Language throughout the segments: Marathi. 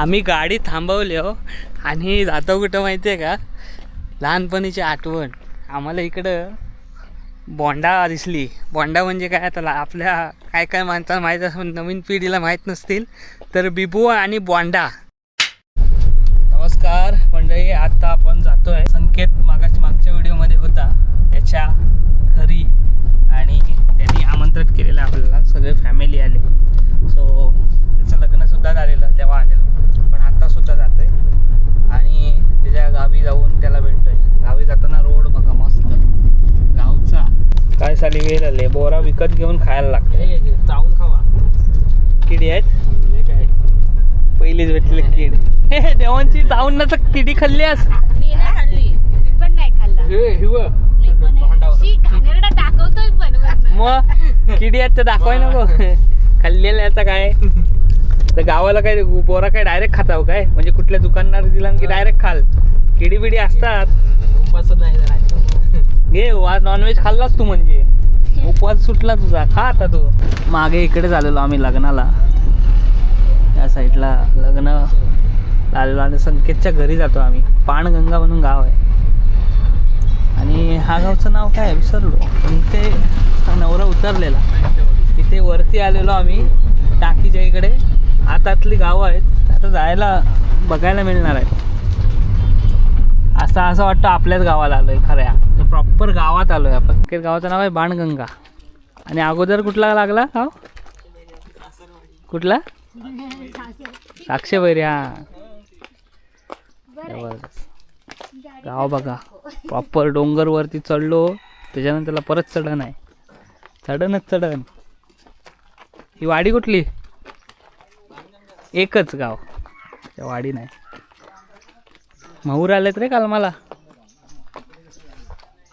आम्ही गाडी थांबवली हो आणि जातो कुठं माहिती आहे का, लहानपणीची आठवण. आम्हाला इकडं बोंडा दिसली. बोंडा म्हणजे काय, आता आपल्या काय काय माणसाला माहीत असून नवीन पिढीला माहीत नसतील तर बिबू आणि बोंडा. नमस्कार मंडळी, आता आपण जातोय संकेत मागच्या व्हिडिओमध्ये होता त्याच्या घरी आणि त्यांनी आमंत्रित केलेलं आपल्याला, सगळे फॅमिली आले. सो त्याचं लग्नसुद्धा झालेलं तेव्हा आलेलं, पण आत्तासुद्धा जातोय आणि त्याच्या गावी जाऊन त्याला भेटतोय. गावी जाताना रोड बघा मस्त गावचा. काय साली गेलेले बोरा विकत घेऊन खायला लागते. चावून खावा, किडी आहेत काय पहिलीच भेटले किड. हे देवांची चावून ना किडी खाल्लीस? मी नाही खाल्ली, मी पण नाही खाल्ला. दाखवतोय पण मग किडी आहेत तर दाखवाय नको. खाल्लेल्या याचा काय तर गावाला काय बोरा काय डायरेक्ट खाताव काय, म्हणजे कुठल्या दुकानदार दिला की डायरेक्ट खाल. किडी बिडी असतात. घे आज नॉनव्हेज खाल्लास तू, म्हणजे उपवास सुटला तुझा. खा आता तू. मागे इकडे झालेलो आम्ही लग्नाला, या साईडला लग्न आलेलो आणि संकेतच्या घरी जातो आम्ही. पाणगंगा म्हणून गाव आहे आणि हा गावचं नाव काय विसरलो, पण ते नवरा उतरलेला. तिथे वरती आलेलो आम्ही टाकीच्या इकडे. हातातली गावं आहेत, आता जायला बघायला मिळणार आहे. असं वाटतं आपल्याच गावाला आलोय खऱ्या, प्रॉपर गावात आलोय आपण. गावाचं नाव आहे बाणगंगा. आणि अगोदर कुठला लागला गाव, कुठला? साक्षेबैरी. हा गाव बघा, प्रॉपर डोंगरवरती चढलो, त्याच्यानंतर परत चढण आहे. चढण. ही वाडी कुठली? एकच गाव, त्या वाडी नाही. महूर आलेत रे काल मला.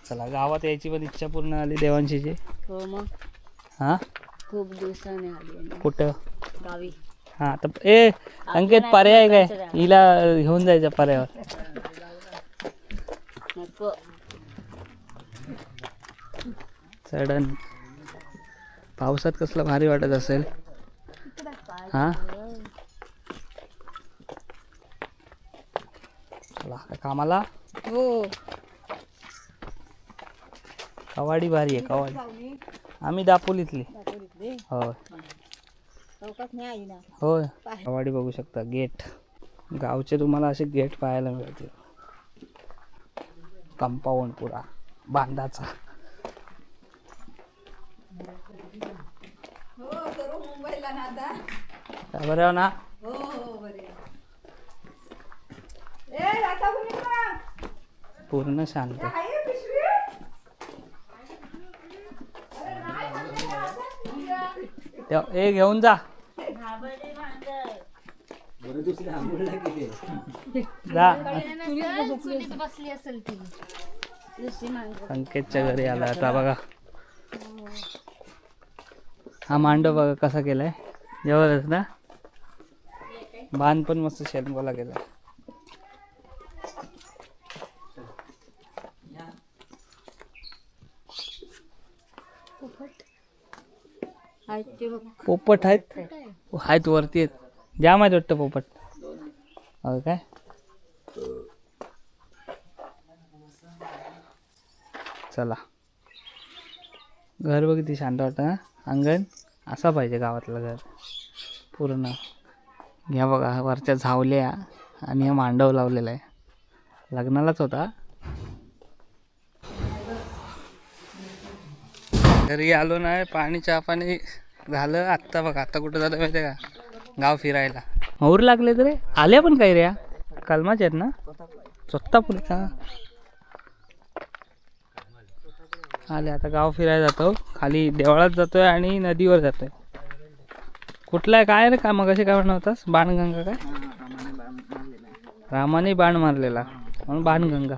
चला गावात यायची पण इच्छा पूर्ण आली देवांशीची. हो मग. हा खूप दिवसाने आली. कुठं? गावी. हा तर ए अंकित, पर्याय काय हिला घेऊन जायचं पर्यावर. चढण पावसात कसलं भारी वाटत असेल. हा चला कामाला. हो कवाडी भारी आहे कवाडी. आम्ही दापोलीतली. होय होय. कवाडी बघू शकता. गेट गावचे तुम्हाला असे गेट पाहायला मिळतील. कंपाऊंड पुरा बांधाचा. बरं ना. पूर्ण शांत. ए घेऊन जा. बसली असेल ती. संकेतच्या घरी आला आता बघा. हा मांडव बघा कसा केलाय, जवळच ना. बांध पण मस्त शेलगोला केलाय. पोपट आहेत वरती आहेत. जाम आहेत वाटतं पोपट. हो काय. चला घर बघ किती शांत वाटतं ना. अंगण असा पाहिजे गावातलं घर पूर्ण. घ्या बघा वरच्या झावल्या आणि हा मांडव लावलेला आहे. लग्नालाच होता. घरी आलो नाही, पाणी चहा पाणी झालं. आत्ता बघा आता कुठं झालं माहिती आहे का, गाव फिरायला. महूर लागले तर आल्या पण काय रे, कलमाच आहेत ना. स्वतःपुरी का आले. आता गाव फिरायला जातो. खाली देवळात जातोय आणि नदीवर जातोय. कुठला आहे काय रे का मग असे काय म्हणतास? बाणगंगा काय? रामाने बाण मारलेला म्हणून बाणगंगा.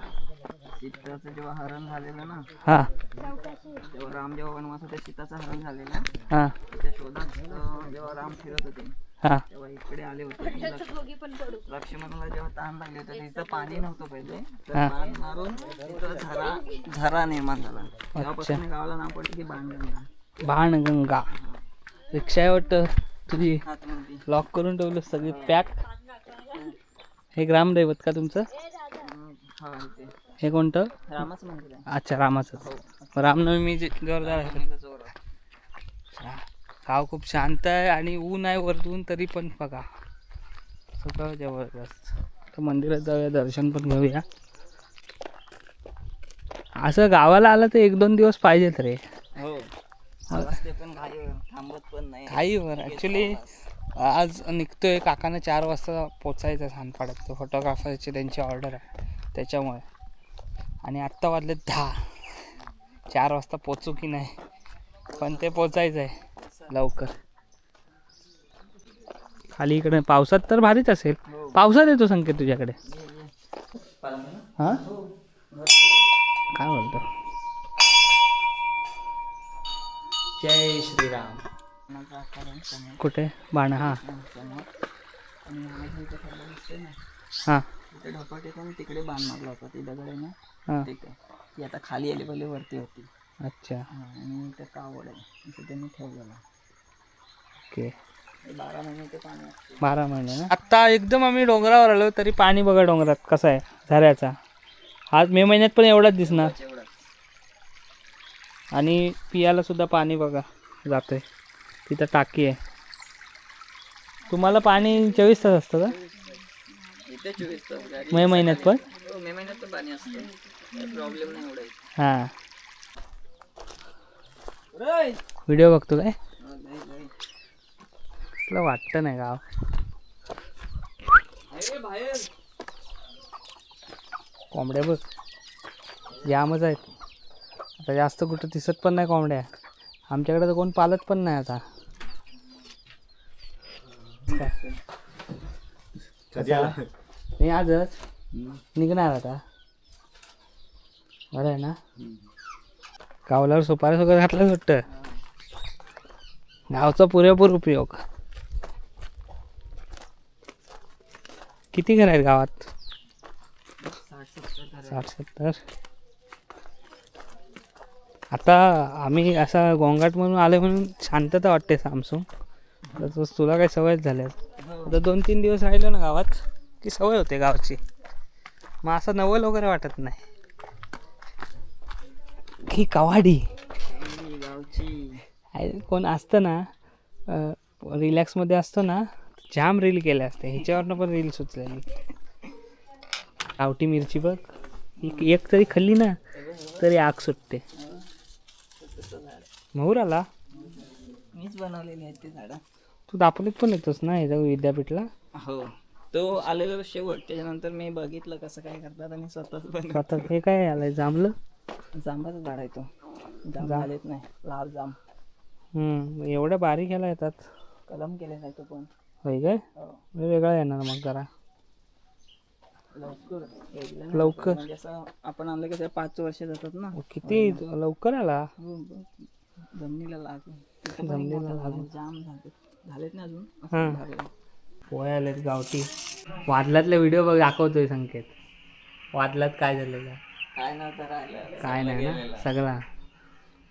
सीताचं जेव्हा हरण झालेलं ना, हा तेव्हा राम जेव्हा वनवासात सीताचं हरण झालेलं, हा त्या शोधात जेव्हा राम फिरत होते हा तेव्हा इकडे आले होते. लक्ष्मणाला जेव्हा तहान लागली होती, तिथं पाणी नव्हतं पहिले, तर बाण मारून तिथं झरा निर्माण झाला. तेव्हापासून गावाला नाव पडलं की बाणगंगा. बाणगंगा. रिक्षा आहे वाटतं तुझी, लॉक करून ठेवलं सगळी पॅक. हे ग्रामदैवत का तुमचं? हा इथे हे कोणतं? रामच मंदिर आहे. अच्छा रामाचंच. रामनवमी जोरदार आहे. रामनवमीला जोर आहे. अच्छा. गाव खूप शांत आहे आणि ऊन आहे वरतून तरी पण बघा सगळं जबरदस्त. तर मंदिरात जाऊया, दर्शन पण घेऊया. असं गावाला आलं तर 1-2 दिवस पाहिजेत रे. हो आवाज ते पण घाईवर थांबत पण नाही. घाईवर ॲक्च्युली आज निघतोय. काकानं 4 वाजता पोचायचं सानपाड्यात. तो फोटोग्राफरची त्यांची ऑर्डर आहे त्याच्यामुळे. आणि आत्ता वाजले 10. 4 वाजता पोचू की नाही पण ते पोचायचं आहे लवकर. खाली इकडे पावसात तर भारीच असेल. पावसात येतो संकेत तुझ्याकडे? हां काय बोलतो? जय श्रीराम. कुठे बाण? हां हां तिथे ढोपट येतो तिकडे बाण मारला होता. ती दगड आहे ना हां. तिथे ती आता खाली आली पहिले वरती होती. अच्छा आणि इथे कावड आहे इथे त्यांनी ठेवलेला. ओके. 12 महिने ते पाणी असते. 12 महिने ना. आत्ता एकदम आम्ही डोंगरावर आलो तरी पाणी बघा डोंगरात कसं आहे झऱ्याचा. आज मे महिन्यात पण एवढाच दिसणार. एवढंच. आणि पियाला सुद्धा पाणी बघा जातंय. तिथं टाकी आहे. तुम्हाला पाणी 24 तास असतं का इथे 24 तास गाडी. मे महिन्यात पण? हो मे महिन्यात पण पाणी असतं. प्रॉब्लेम नाही एवढा इथे. हां. राय. व्हिडिओ बघतो काय? हो, लय, लय. तुला वाटतं नाही गाव? अरे बाहेर कोंबड्या बघ जामच आहेत. आता जास्त कुठं दिसत पण नाही कोंबड्या. आमच्याकडे तर कोण पालत पण नाही आता. मी आजच निघणार आता. बरं आहे ना? गावल्यावर सुपारी वगैरे घातलं सुट्ट. गावचा पुरेपूर उपयोग. किती घर आहेत गावात? 60-70. आता आम्ही असा गोंगाट म्हणून आले म्हणून शांतता वाटते सामसून. तर तुला काही सवयच झाल्या. आता 2-3 दिवस राहिलो ना गावात की सवय होते गावची. मग असं नवल वगैरे वाटत नाही. ही कवाडी गावची. कोण असतं ना रिलॅक्समध्ये असतो ना जाम रील केले असते. ह्याच्यावरनं पण रील सुचलेली. गावठी मिरची बघ. एक तरी खाल्ली ना तरी आग सुटते. मोहर आला. मीच बनवलेली आहेत ती झाडं. तू दापोलीत पण येतोस ना हे विद्यापीठला? हो तो आलेला शेवट. त्याच्यानंतर मी बघितलं कसं काय करतात आणि स्वतःच बनवलं. आता हे काय आलंय जांभलं? जांबाचं झाड आहे तो. जांब झालेत नाही. लाल जांब. एवढ्या बारीक ह्याला येतात. कलम केलेला आहे तो पण. होय काय? हो. वेगळा येणार मग जरा लवकर लवकर. म्हणजे असं आपण आणलं की 5 वर्ष जातात ना. किती लवकर आला. हो, जमिनीला लागून. तिथं पण एक जमिनीला मोठं झाड लागून. आहे. जाम झालेत ना अजून. हां. असं झालेलं. पोहे आलेत गावठी. वादलातले व्हिडिओ बघ दाखवतोय संकेत. वादलात काय झालेलं काय नव्हतं राहिलं. काय नाही ना सगळा.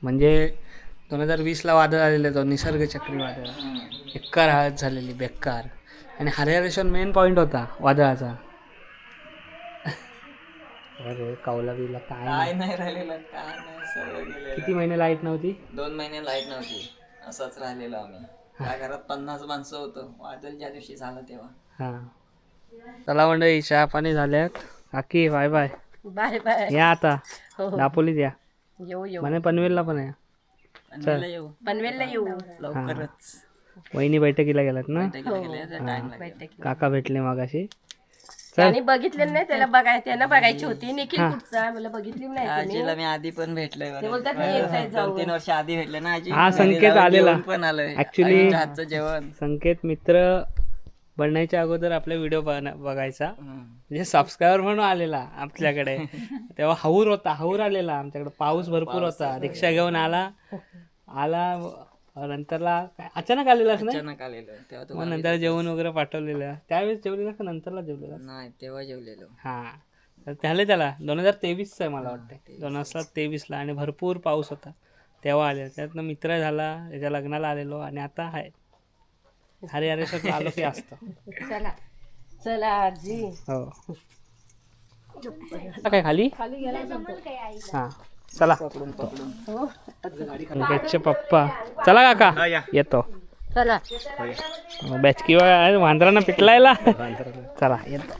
म्हणजे 2020ला वादळ आलेलं तो निसर्ग चक्रीवादळ. बेकार हालत झालेली बेकार. आणि हरिहरेश्वर मेन पॉईंट होता वादळाचा. अरे कौला बिला काय नाही राहिलेलं. काय नाही सगळं गेलेलं. किती महिने लाईट नव्हती? 2 महिने लाईट नव्हती. असंच राहिलेलो आम्ही. त्या घरात 50 माणसं होतं. वादळ ज्या दिवशी झालं तेव्हा. हां. चला मंडळी चहा पाणी झाल्यात. काकी बाय बाय. Bye bye. या आता दापोलीत या. येऊ म्हणे पनवेलला पण या. पनवेलला येऊ. पनवेलला येऊ. लवकरच. वहिनी बैठकीला गेलात ना? टाइम लागेल. काका भेटले मागाशी. त्याने बघितलेलं नाही. त्यांना बघायची होती. निखिल कुठचा मला बघितली नाही. आजीला मी आधी पण भेटलोय. ते बोलतात ना, येत आहे जाऊन. 2-3 वर्ष आधी भेटले ना आजी. हा संकेत आलेला पण आलोय. ऍक्च्युली आजीच्या हातचं जेवण. संकेत मित्र बनण्याच्या अगोदर आपले व्हिडिओ बघायचा. म्हणजे सबस्क्रायबर म्हणून आलेला आपल्याकडे. तेव्हा हाऊर होता. हाऊर आलेला आमच्याकडे. पाऊस भरपूर होता. रिक्षा घेऊन आला. नंतरला अचानक आलेलाच ना. अचानक आलेलो तेव्हा मग नंतर जेवण वगैरे पाठवलेलं. त्यावेळेस जेवलेला का नंतरला जेवलेला? नाही तेव्हा जेवलेलो. हां. तर झाले त्याला 2023चं आहे मला वाटतं. 2023ला. आणि भरपूर पाऊस होता तेव्हा आले. त्यातनं मित्र झाला. त्याच्या लग्नाला आलेलो आणि आता आहे हरिहरेश्वरला आलो की असतं. चला चला आजी. हो काय खाली हा चला अंकितचे पप्पा चला काका येतो चला बॅच किंवा वांद्रानं पिटलायला चला येतो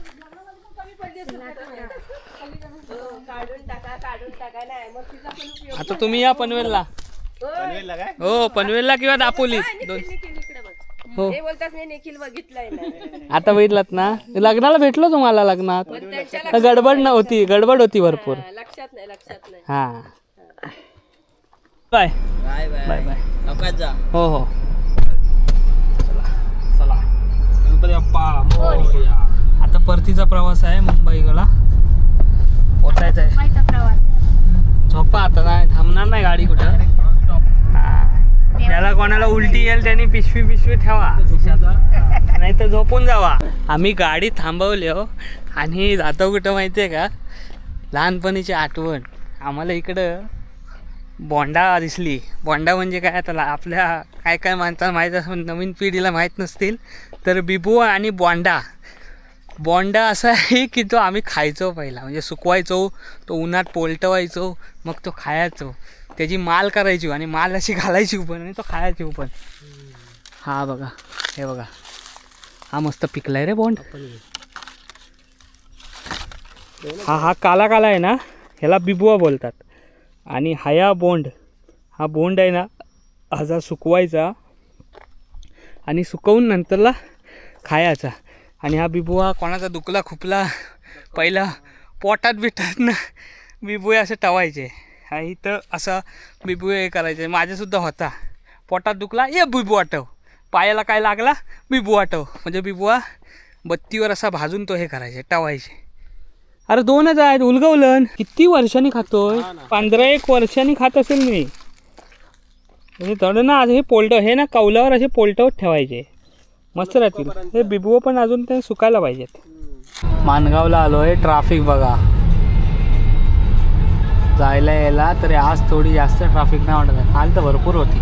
आता तुम्ही या पनवेलला हो पनवेलला किंवा दापोली दोन हो हे बोलतात मी निखिल बघितलंय ना. आता बघितलात ना लग्नाला भेटलो तुम्हाला लग्नात पण त्यांच्या तर गडबड गडबड होती भरपूर लक्षात नाही. हा bye bye bye bye bye नकाच जा. हो हो चला चला गणपती बाप्पा मोरया. आता परतीचा प्रवास आहे मुंबईला पोचायचा आहे झोपा आता नाही थांबणार नाही गाडी कुठं ज्याला कोणाला उलटी येईल त्यांनी पिशवी ठेवा नाही तर झोपून जावा आम्ही गाडी थांबवली हो आणि जातो कुठं माहिती आहे का लहानपणीची आठवण आम्हाला इकडं बोंडा दिसली बोंडा म्हणजे काय आता आपल्या काय माणसाला माहीत असं नवीन पिढीला माहीत नसतील तर बिबुआ आणि बोंडा असा आहे की तो आम्ही खायचो पहिला म्हणजे सुकवायचो तो उन्हात पोलटवायचो मग तो खायचो त्याची माल करायची आणि माल अशी घालायची पण आणि तो खायची पण हा बघा हे बघा हा मस्त पिकलाय रे बोंड हा काला आहे ना ह्याला बिबुआ बोलतात आणि हा बोंड आहे ना हा सुकवायचा आणि सुकवून नंतरला खायचा आणि हा बिबुआ कोणाचा दुखला खुपला पहिला पोटात ना बिबुए असे टवायचे हा इथं असं बिबुए हे करायचे माझ्यासुद्धा होता पोटात दुखला ये बिबुआ टव पायाला काय लागला बिबुआ टव म्हणजे बिबुआ बत्तीवर असा भाजून तो हे करायचे टवायचे अरे 2च आहेत उलगवलं किती वर्षांनी खातोय 15-1 वर्षांनी खात असेल मी म्हणजे थोडं ना हे पोल्ट हे ना कौलावर असे पोल्टवर ठेवायचे मस्त राहतील हे बिबुआ पण अजून ते सुकायला पाहिजेत माणगावला आलो आहे ट्रॅफिक बघा जायला यायला तरी आज थोडी जास्त ट्रॅफिक नाही वाटत काल तर भरपूर होती